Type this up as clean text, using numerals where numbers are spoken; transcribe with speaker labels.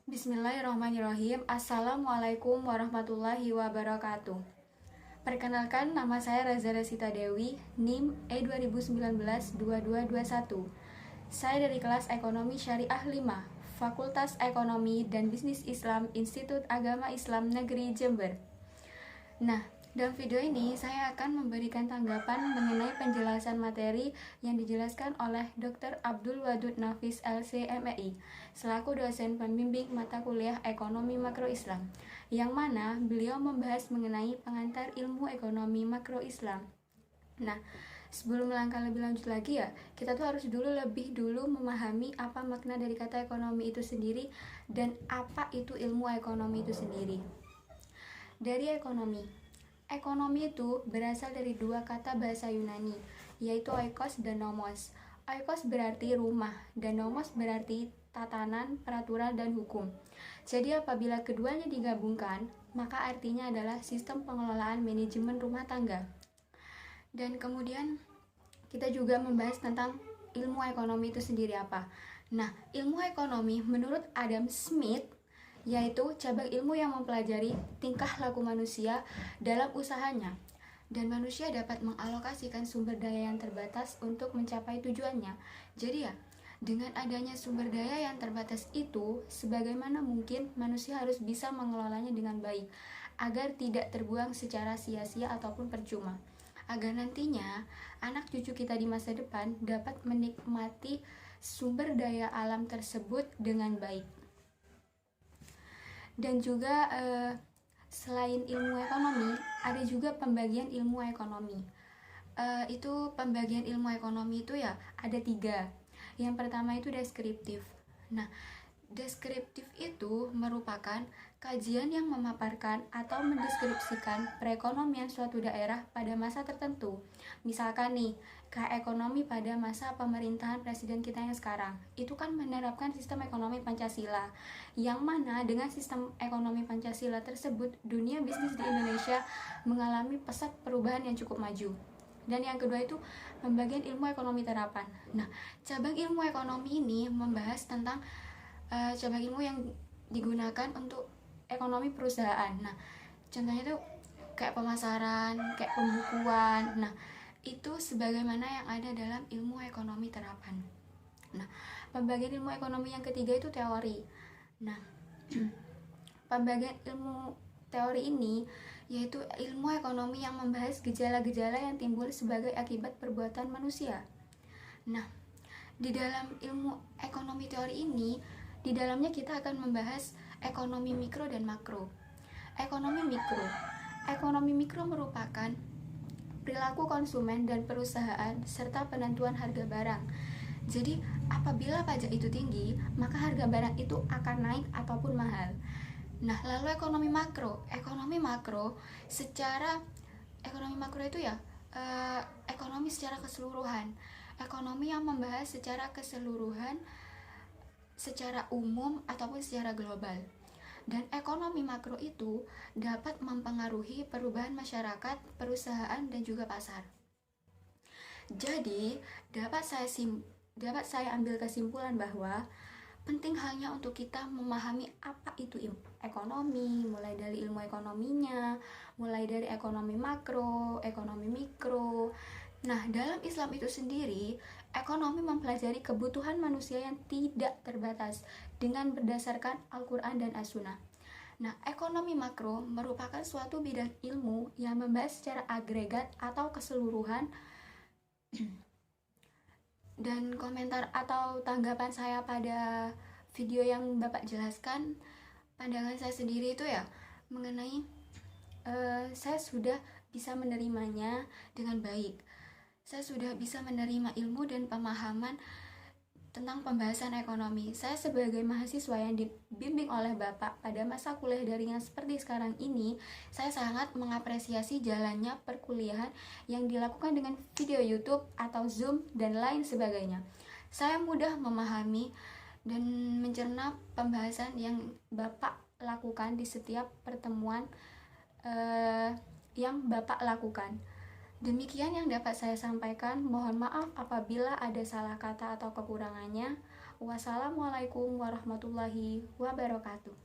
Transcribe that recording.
Speaker 1: Bismillahirrahmanirrahim. Assalamualaikum warahmatullahi wabarakatuh. Perkenalkan, nama saya Reza Resita Dewi, NIM E2019-2221. Saya dari kelas Ekonomi Syariah 5, Fakultas Ekonomi dan Bisnis Islam, Institut Agama Islam Negeri Jember. Nah, dalam video ini saya akan memberikan tanggapan mengenai penjelasan materi yang dijelaskan oleh Dr. Abdul Wadud Nafis LC.MEI selaku dosen pembimbing mata kuliah Ekonomi Makro Islam, yang mana beliau membahas mengenai pengantar ilmu ekonomi makro Islam. Nah, sebelum melangkah lebih lanjut lagi ya, kita tuh harus lebih dulu memahami apa makna dari kata ekonomi itu sendiri dan apa itu ilmu ekonomi itu sendiri. Dari ekonomi itu berasal dari dua kata bahasa Yunani, yaitu oikos dan nomos. Oikos berarti rumah, dan nomos berarti tatanan, peraturan, dan hukum. Jadi apabila keduanya digabungkan, maka artinya adalah sistem pengelolaan manajemen rumah tangga. Dan kemudian kita juga membahas tentang ilmu ekonomi itu sendiri apa. Nah, ilmu ekonomi menurut Adam Smith yaitu cabang ilmu yang mempelajari tingkah laku manusia dalam usahanya, dan manusia dapat mengalokasikan sumber daya yang terbatas untuk mencapai tujuannya. Jadi ya, dengan adanya sumber daya yang terbatas itu, sebagaimana mungkin manusia harus bisa mengelolanya dengan baik, agar tidak terbuang secara sia-sia ataupun percuma, agar nantinya anak cucu kita di masa depan dapat menikmati sumber daya alam tersebut dengan baik. Dan juga selain ilmu ekonomi, ada juga pembagian ilmu ekonomi. Itu pembagian ilmu ekonomi itu ya ada 3. Yang pertama itu deskriptif. Nah, deskriptif itu merupakan kajian yang memaparkan atau mendeskripsikan perekonomian suatu daerah pada masa tertentu. Misalkan nih, kayak ekonomi pada masa pemerintahan presiden kita yang sekarang. Itu kan menerapkan sistem ekonomi Pancasila, yang mana dengan sistem ekonomi Pancasila tersebut, dunia bisnis di Indonesia mengalami pesat perubahan yang cukup maju. Dan yang kedua itu pembagian ilmu ekonomi terapan. Nah, cabang ilmu ekonomi ini membahas tentang cabang ilmu yang digunakan untuk ekonomi perusahaan. Nah, contohnya tuh kayak pemasaran, kayak pembukuan. Nah, itu sebagaimana yang ada dalam ilmu ekonomi terapan. Nah, pembagian ilmu ekonomi yang ketiga itu teori. Nah, pembagian ilmu teori ini yaitu ilmu ekonomi yang membahas gejala-gejala yang timbul sebagai akibat perbuatan manusia. Nah, di dalam ilmu ekonomi teori ini, di dalamnya kita akan membahas ekonomi mikro dan makro. Ekonomi mikro merupakan perilaku konsumen dan perusahaan serta penentuan harga barang. Jadi, apabila pajak itu tinggi, maka harga barang itu akan naik ataupun mahal. Nah, lalu ekonomi makro itu ya ekonomi secara keseluruhan. Ekonomi yang membahas secara keseluruhan, secara umum ataupun secara global. Dan ekonomi makro itu dapat mempengaruhi perubahan masyarakat, perusahaan, dan juga pasar. Jadi, dapat saya ambil kesimpulan bahwa penting halnya untuk kita memahami apa itu ekonomi, mulai dari ilmu ekonominya, mulai dari ekonomi makro, ekonomi mikro. Nah, dalam Islam itu sendiri, ekonomi mempelajari kebutuhan manusia yang tidak terbatas dengan berdasarkan Al-Quran dan As-Sunnah. Nah, ekonomi makro merupakan suatu bidang ilmu yang membahas secara agregat atau keseluruhan. Dan komentar atau tanggapan saya pada video yang Bapak jelaskan, pandangan saya sendiri itu ya mengenai saya sudah bisa menerimanya dengan baik. Saya sudah bisa menerima ilmu dan pemahaman tentang pembahasan ekonomi. Saya sebagai mahasiswa yang dibimbing oleh Bapak pada masa kuliah daring yang seperti sekarang ini, saya sangat mengapresiasi jalannya perkuliahan yang dilakukan dengan video YouTube atau Zoom dan lain sebagainya. Saya mudah memahami dan mencerna pembahasan yang Bapak lakukan di setiap pertemuan yang Bapak lakukan. Demikian yang dapat saya sampaikan. Mohon maaf apabila ada salah kata atau kekurangannya. Wassalamualaikum warahmatullahi wabarakatuh.